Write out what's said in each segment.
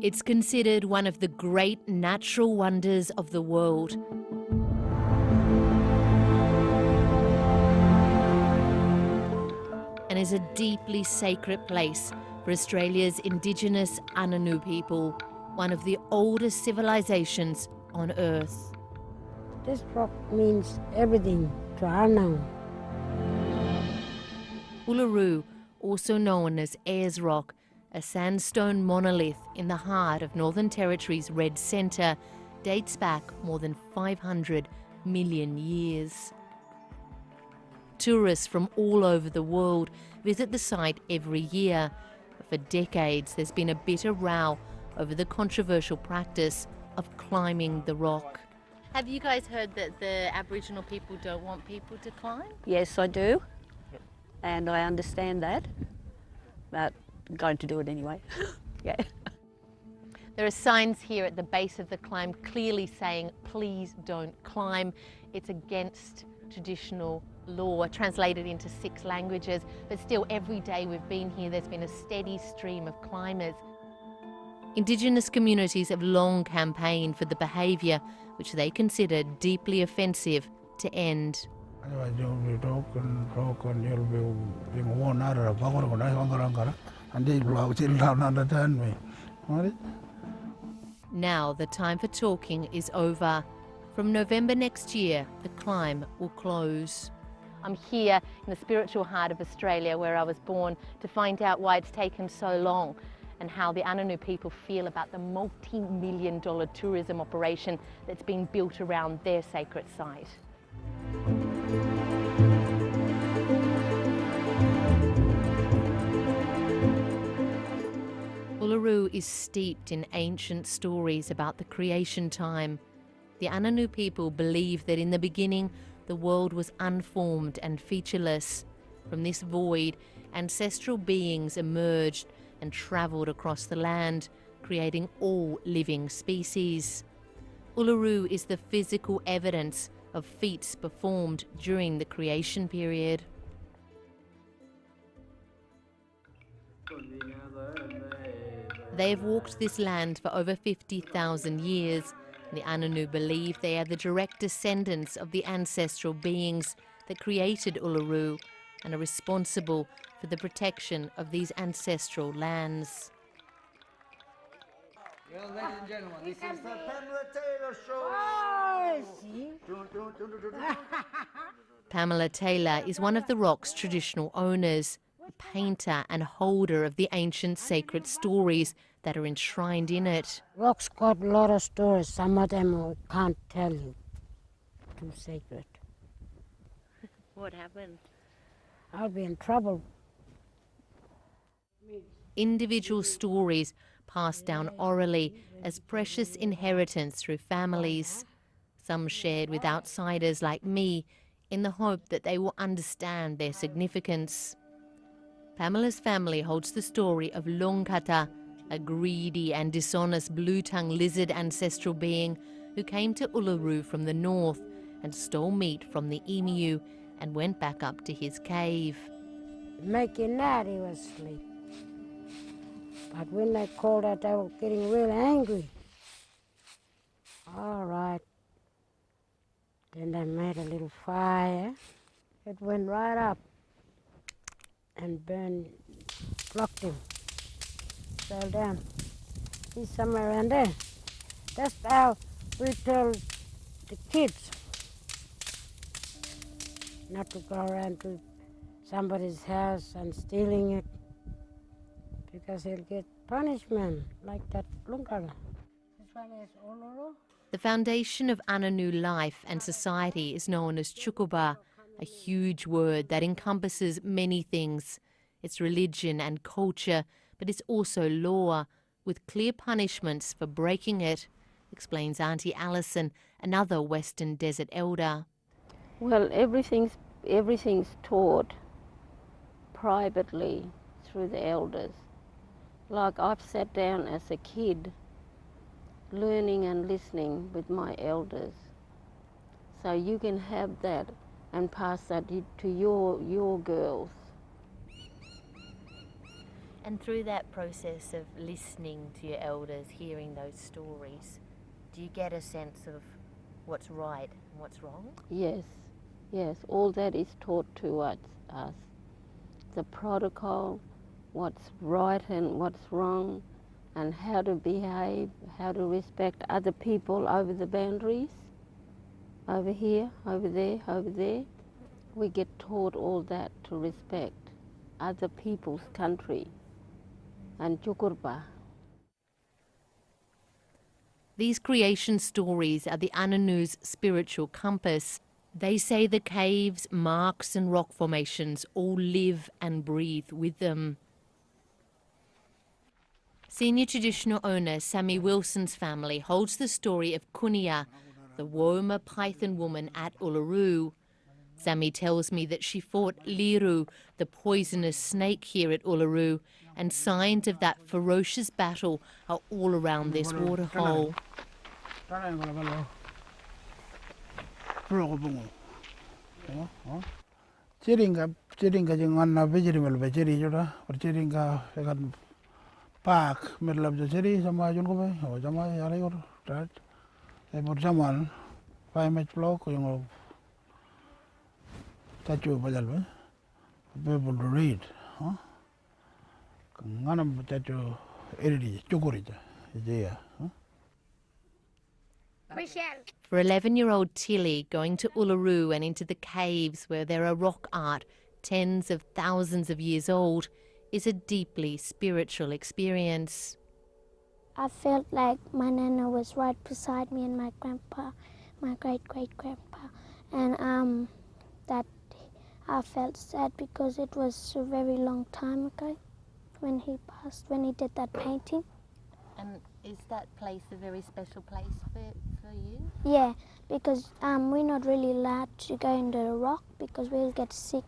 It's considered one of the great natural wonders of the world. And is a deeply sacred place for Australia's indigenous Anangu people, one of the oldest civilizations on Earth. This rock means everything to Anangu. Uluru, also known as Ayers Rock, a sandstone monolith in the heart of Northern Territory's Red Centre, dates back more than 500 million years. Tourists from all over the world visit the site every year. For decades, there's been a bitter row over the controversial practice of climbing the rock. Have you guys heard that the Aboriginal people don't want people to climb? Yes, I do, and I understand that, but I'm going to do it anyway. Yeah. There are signs here at the base of the climb clearly saying, please don't climb. It's against traditional law, translated into 6 languages, but still every day we've been here, there's been a steady stream of climbers. Indigenous communities have long campaigned for the behaviour, which they consider deeply offensive, to end. Now the time for talking is over. From November next year, the climb will close. I'm here in the spiritual heart of Australia, where I was born, to find out why it's taken so long and how the Anangu people feel about the multi-million-dollar tourism operation that's been built around their sacred site. Uluru is steeped in ancient stories about the creation time. The Anangu people believe that in the beginning, the world was unformed and featureless. From this void, ancestral beings emerged and travelled across the land, creating all living species. Uluru is the physical evidence of feats performed during the creation period. They have walked this land for over 50,000 years. The Anangu believe they are the direct descendants of the ancestral beings that created Uluru and are responsible for the protection of these ancestral lands. Well, ladies and gentlemen, this is the Pamela Taylor Show. Pamela Taylor is one of the rock's traditional owners, a painter and holder of the ancient sacred stories that are enshrined in it. Rock's got a lot of stories. Some of them I can't tell you. Too sacred. What happened? I'll be in trouble. Individual stories passed down orally as precious inheritance through families. Some shared with outsiders like me in the hope that they will understand their significance. Pamela's family holds the story of Longkata, a greedy and dishonest blue-tongued lizard ancestral being who came to Uluru from the north and stole meat from the emu and went back up to his cave. Making that, he was asleep. But when they called out, they were getting real angry. All right. Then they made a little fire. It went right up and burned, blocked him. Fell down. He's somewhere around there. That's how we tell the kids not to go around to somebody's house and stealing it, because he'll get punishment like that Lungkara. This one is Uluru. The foundation of Anangu life and society is known as Chukuba, a huge word that encompasses many things. It's religion and culture, but it's also law, with clear punishments for breaking it, explains Auntie Alison, another Western Desert elder. Well, everything's taught privately through the elders. Like I've sat down as a kid learning and listening with my elders. So you can have that and pass that to your girls. And through that process of listening to your elders, hearing those stories, do you get a sense of what's right and what's wrong? Yes, yes, all that is taught to us. The protocol, what's right and what's wrong, and how to behave, how to respect other people over the boundaries, over here, over there, over there. We get taught all that to respect other people's country and chukurpa. These creation stories are the Anangu's spiritual compass. They say the caves, marks and rock formations all live and breathe with them. Senior traditional owner Sammy Wilson's family holds the story of Kunia, the Woma python woman at Uluru. Sammy tells me that she fought Liru, the poisonous snake here at Uluru, and signs of that ferocious battle are all around this waterhole. Park middle of the city sama jun ko be sama yale yor that e bor jamal 5 match block yung tachu bajal be able to read nganam tachu eridi chukuri ja For 11-year-old Tilly, going to Uluru and into the caves where there are rock art tens of thousands of years old is a deeply spiritual experience. I felt like my nana was right beside me and my grandpa, my great-great-grandpa. And that I felt sad because it was a very long time ago when he passed, when he did that painting. And is that place a very special place for you? Yeah, because we're not really allowed to go into the rock because we'll get sick.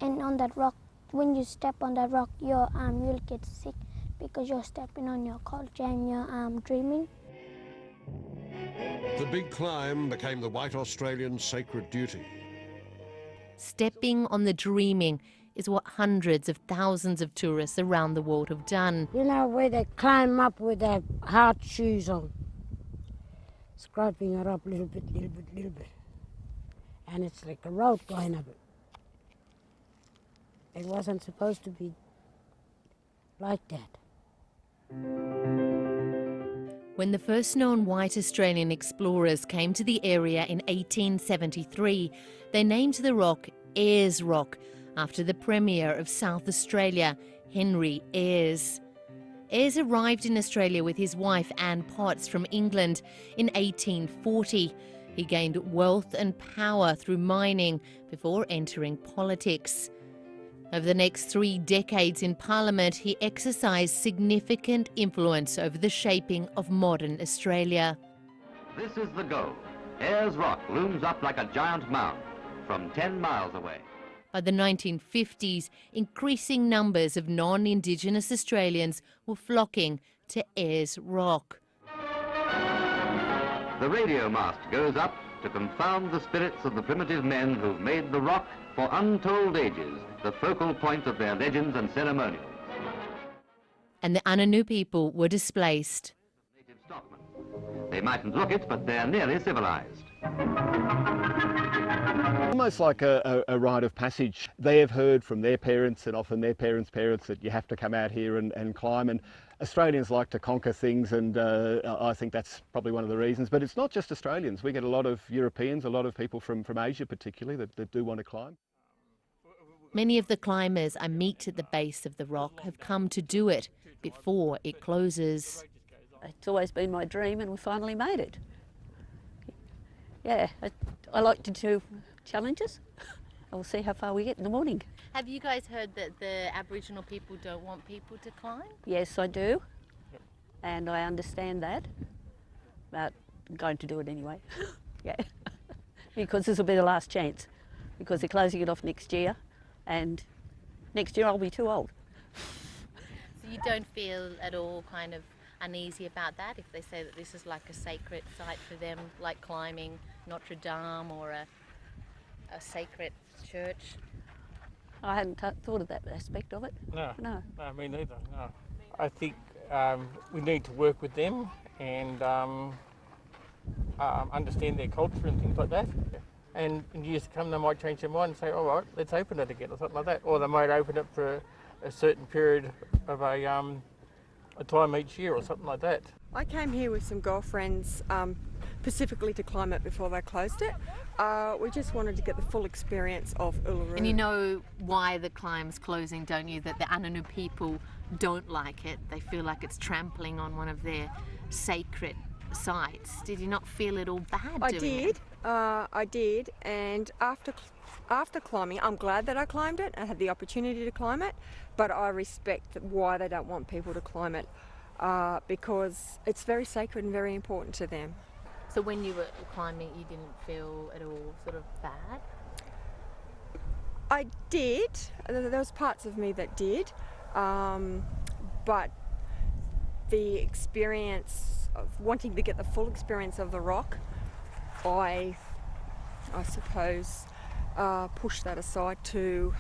And on that rock, when you step on that rock, you'll get sick because you're stepping on your culture and you're dreaming. The big climb became the white Australian's sacred duty. Stepping on the dreaming is what hundreds of thousands of tourists around the world have done. You know, where they climb up with their hard shoes on, scraping it up little bit. And it's like a road going up it. It wasn't supposed to be like that. When the first known white Australian explorers came to the area in 1873, they named the rock Ayers Rock, after the Premier of South Australia, Henry Ayers. Ayers arrived in Australia with his wife Anne Potts from England in 1840. He gained wealth and power through mining before entering politics. Over the next 3 decades in Parliament, he exercised significant influence over the shaping of modern Australia. This is the goal. Ayers Rock looms up like a giant mound from 10 miles away. By the 1950s, increasing numbers of non-Indigenous Australians were flocking to Ayers Rock. The radio mast goes up to confound the spirits of the primitive men who've made the rock for untold ages the focal point of their legends and ceremonials. And the Anangu people were displaced. Native stockmen. They mightn't look it, but they're nearly civilized. Almost like a rite of passage. They have heard from their parents and often their parents' parents that you have to come out here and climb. And Australians like to conquer things, and I think that's probably one of the reasons. But it's not just Australians. We get a lot of Europeans, a lot of people from Asia particularly that do want to climb. Many of the climbers I meet at the base of the rock have come to do it before it closes. It's always been my dream and we finally made it. Yeah, I like to do challenges. We'll see how far we get in the morning. Have you guys heard that the Aboriginal people don't want people to climb? Yes, I do. And I understand that. But I'm going to do it anyway. Yeah. Because this will be the last chance. Because they're closing it off next year. And next year I'll be too old. So you don't feel at all kind of uneasy about that if they say that this is like a sacred site for them, like climbing Notre Dame or a sacred church? I hadn't thought of that aspect of it. No, No. no, me neither, no. I think we need to work with them and understand their culture and things like that. And in years to come, they might change their mind and say, all right, let's open it again or something like that. Or they might open it for a certain period of a time each year or something like that. I came here with some girlfriends specifically to climb it before they closed it. We just wanted to get the full experience of Uluru. And you know why the climb's closing, don't you? That the Anangu people don't like it. They feel like it's trampling on one of their sacred sites. Did you not feel it all bad doing it? I did, and after climbing, I'm glad that I climbed it and had the opportunity to climb it, but I respect why they don't want people to climb it, because it's very sacred and very important to them. So when you were climbing, you didn't feel at all sort of bad? I did. There was parts of me that did, but the experience of wanting to get the full experience of the rock, I suppose, push that aside to,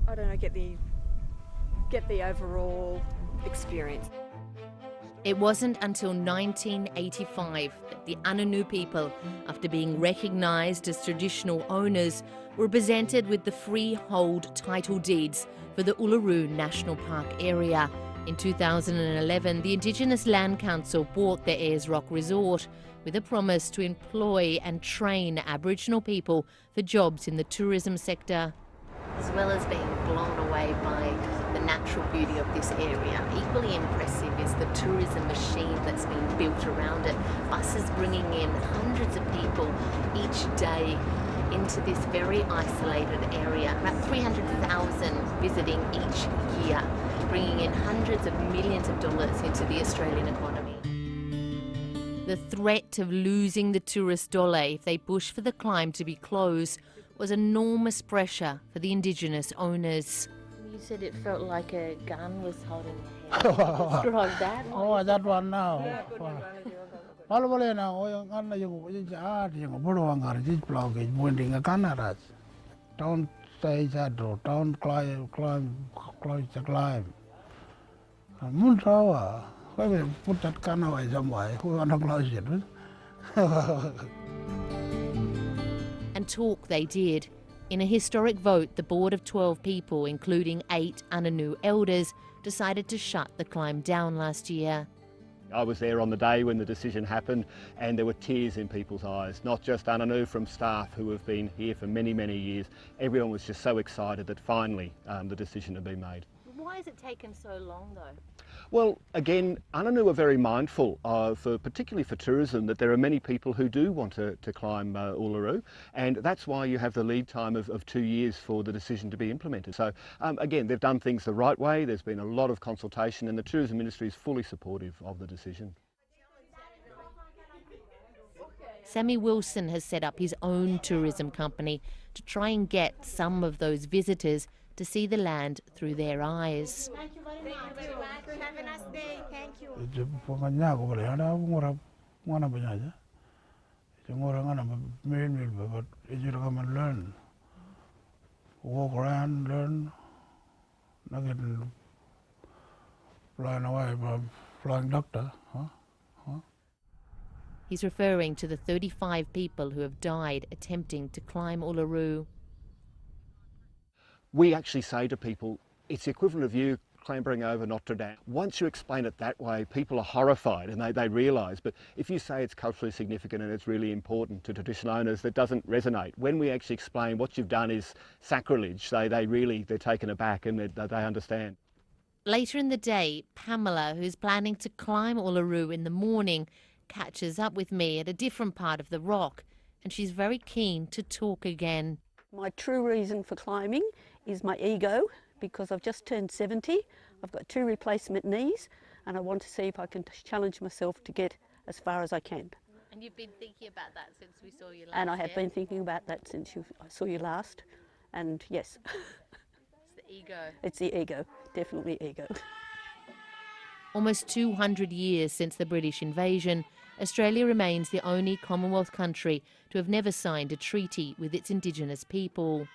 I don't know, get the overall experience. It wasn't until 1985 that the Anangu people, after being recognised as traditional owners, were presented with the freehold title deeds for the Uluru National Park area. In 2011, the Indigenous Land Council bought the Ayers Rock Resort with a promise to employ and train Aboriginal people for jobs in the tourism sector. As well as being blown away by the natural beauty of this area, equally impressive is the tourism machine that's been built around it. Buses bringing in hundreds of people each day into this very isolated area. About 300,000 visiting each year, bringing in hundreds of millions of dollars into the Australian economy. The threat of losing the tourist dollar if they push for the climb to be closed was enormous pressure for the Indigenous owners. You said it felt like a gun was holding your hand. Describe that. Oh, that one now. Palwale na o yung ano yung jaad yung buruang arjit blockage bonding a canaras. Don't stay that road. Don't climb. Muntawa. Why put that can away somewhere? Who wanna close it? And talk they did. In a historic vote, the board of 12 people, including 8 Anangu elders, decided to shut the climb down last year. I was there on the day when the decision happened, and there were tears in people's eyes, not just Anangu, from staff who have been here for many, many years. Everyone was just so excited that finally the decision had been made. Why has it taken so long though? Well, again, Anangu are very mindful, particularly for tourism, that there are many people who do want to climb Uluru, and that's why you have the lead time of 2 years for the decision to be implemented. So again, they've done things the right way. There's been a lot of consultation, and the tourism industry is fully supportive of the decision. Sammy Wilson has set up his own tourism company to try and get some of those visitors to see the land through their eyes. Thank you very much. Have a nice day. Thank you. Learn. Walk around, learn. Not getting flying away by flying doctor. He's referring to the 35 people who have died attempting to climb Uluru. We actually say to people, it's the equivalent of you clambering over Notre Dame. Once you explain it that way, people are horrified and they realise. But if you say it's culturally significant and it's really important to traditional owners, that doesn't resonate. When we actually explain what you've done is sacrilege, they're taken aback and they understand. Later in the day, Pamela, who's planning to climb Uluru in the morning, catches up with me at a different part of the rock, and she's very keen to talk again. My true reason for climbing is my ego, because I've just turned 70. I've got 2 replacement knees, and I want to see if I can challenge myself to get as far as I can. And you've been thinking about that since we saw you last. And I have been thinking about that since I saw you last, and yes. It's the ego. It's the ego, definitely ego. Almost 200 years since the British invasion, Australia remains the only Commonwealth country to have never signed a treaty with its Indigenous people.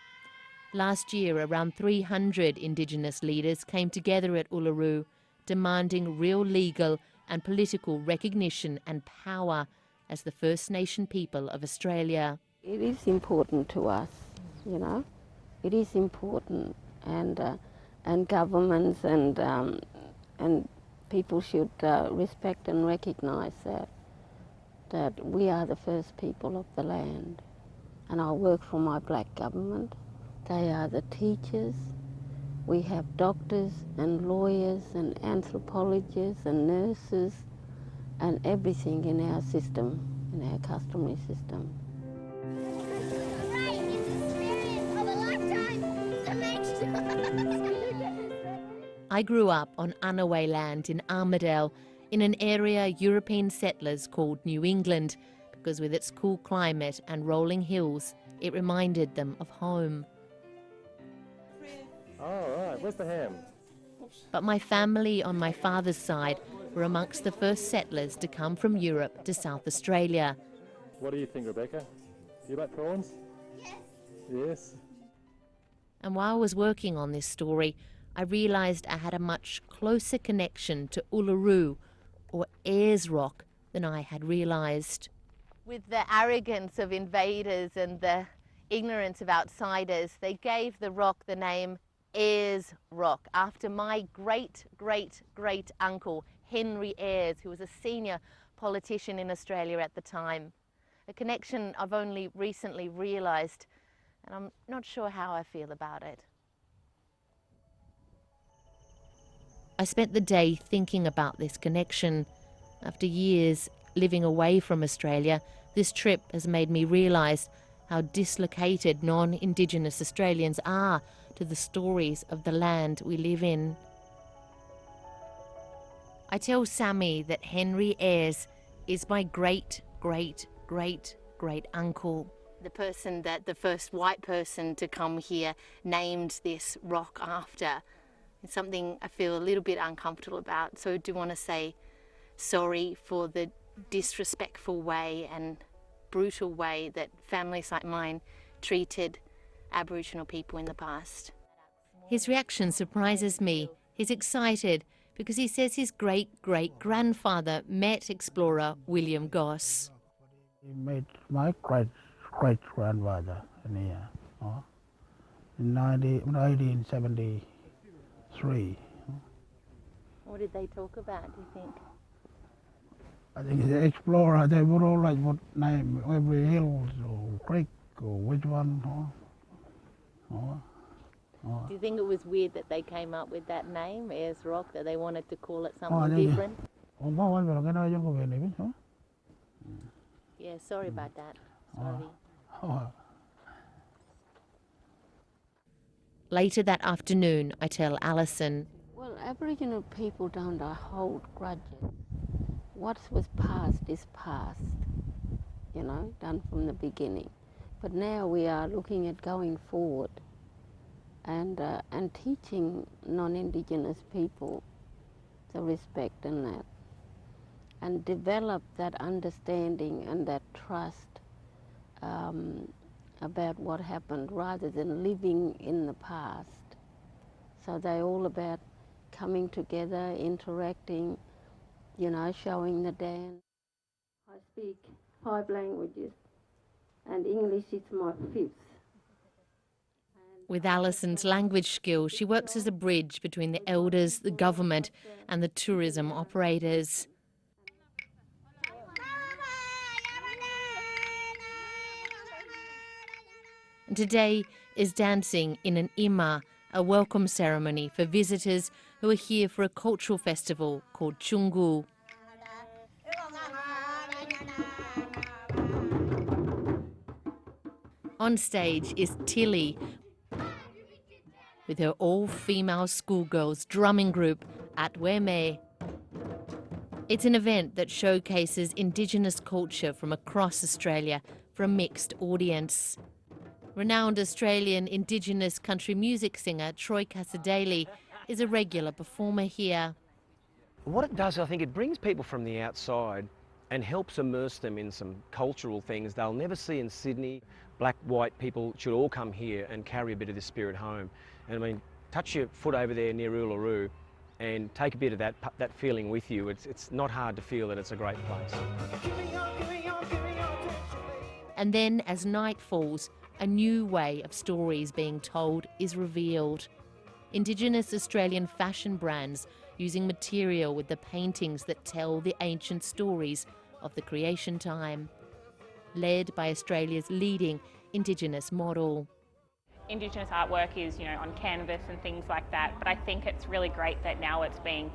Last year, around 300 Indigenous leaders came together at Uluru, demanding real legal and political recognition and power as the First Nation people of Australia. It is important to us, you know. It is important, and governments and people should respect and recognise that we are the first people of the land. And I work for my black government. They are the teachers. We have doctors and lawyers and anthropologists and nurses and everything in our system, in our customary system. I grew up on Anangu land in Armidale, in an area European settlers called New England, because with its cool climate and rolling hills, it reminded them of home. Oh, right. Where's the ham? But my family on my father's side were amongst the first settlers to come from Europe to South Australia. What do you think, Rebecca? You like prawns? Yes. Yes. And while I was working on this story, I realised I had a much closer connection to Uluru, or Ayers Rock, than I had realised. With the arrogance of invaders and the ignorance of outsiders, they gave the rock the name Ayers Rock, after my great-great-great uncle, Henry Ayers, who was a senior politician in Australia at the time. A connection I've only recently realised, and I'm not sure how I feel about it. I spent the day thinking about this connection. After years living away from Australia, this trip has made me realise how dislocated non-Indigenous Australians are to the stories of the land we live in. I tell Sammy that Henry Ayers is my great-great-great-great-uncle. The person that the first white person to come here named this rock after. It's something I feel a little bit uncomfortable about, so I do want to say sorry for the disrespectful way and brutal way that families like mine treated Aboriginal people in the past. His reaction surprises me. He's excited because he says his great-great-grandfather met explorer William Goss. He met my great-great-grandfather in 1973. What did they talk about, do you think? I think the explorer, they would all like what name, every hill or creek or which one. Do you think it was weird that they came up with that name, Ayers Rock, that they wanted to call it something different? Yeah, sorry about that. Sorry. Later that afternoon, I tell Alison. Well, Aboriginal people don't hold grudges. What was past is past, you know, done from the beginning. But now we are looking at going forward and teaching non-Indigenous people the respect and that, and develop that understanding and that trust about what happened rather than living in the past. So they're all about coming together, interacting, you know, showing the dance. I speak 5 languages and English is my 5th. With Alison's language skills, she works as a bridge between the elders, the government and the tourism operators. And today is dancing in an ima, a welcome ceremony for visitors who are here for a cultural festival called Chungu. On stage is Tilly with her all-female schoolgirls drumming group at Weme. It's an event that showcases Indigenous culture from across Australia for a mixed audience. Renowned Australian Indigenous country music singer Troy Casadale is a regular performer here. What it does, I think it brings people from the outside and helps immerse them in some cultural things they'll never see in Sydney black, white people should all come here and carry a bit of this spirit home. And I mean, touch your foot over there near Uluru and take a bit of that feeling with you. It's not hard to feel that it's a great place. And then, as night falls, a new way of stories being told is revealed. Indigenous Australian fashion brands using material with the paintings that tell the ancient stories of the creation time, led by Australia's leading Indigenous model. Indigenous artwork is, on canvas and things like that, but I think it's really great that now it's being,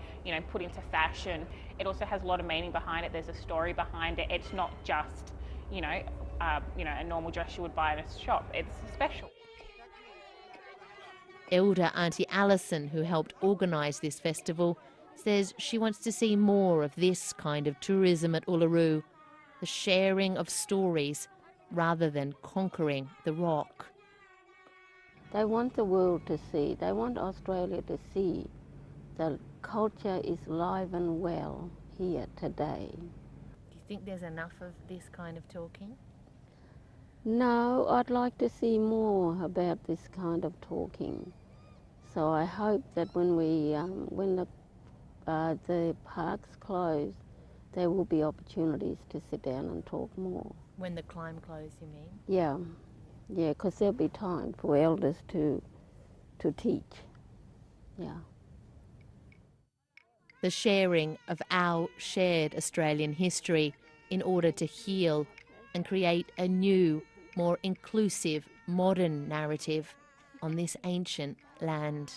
put into fashion. It also has a lot of meaning behind it. There's a story behind it. It's not just, a normal dress you would buy in a shop. It's special. Elder Auntie Alison, who helped organise this festival, says she wants to see more of this kind of tourism at Uluru, the sharing of stories rather than conquering the rock. They want the world to see, they want Australia to see that culture is alive and well here today. Do you think there's enough of this kind of talking? No, I'd like to see more about this kind of talking. So I hope that when the parks close, there will be opportunities to sit down and talk more. When the climb close, you mean? Yeah, because there'll be time for elders to teach. Yeah. The sharing of our shared Australian history in order to heal and create a new, more inclusive, modern narrative on this ancient land.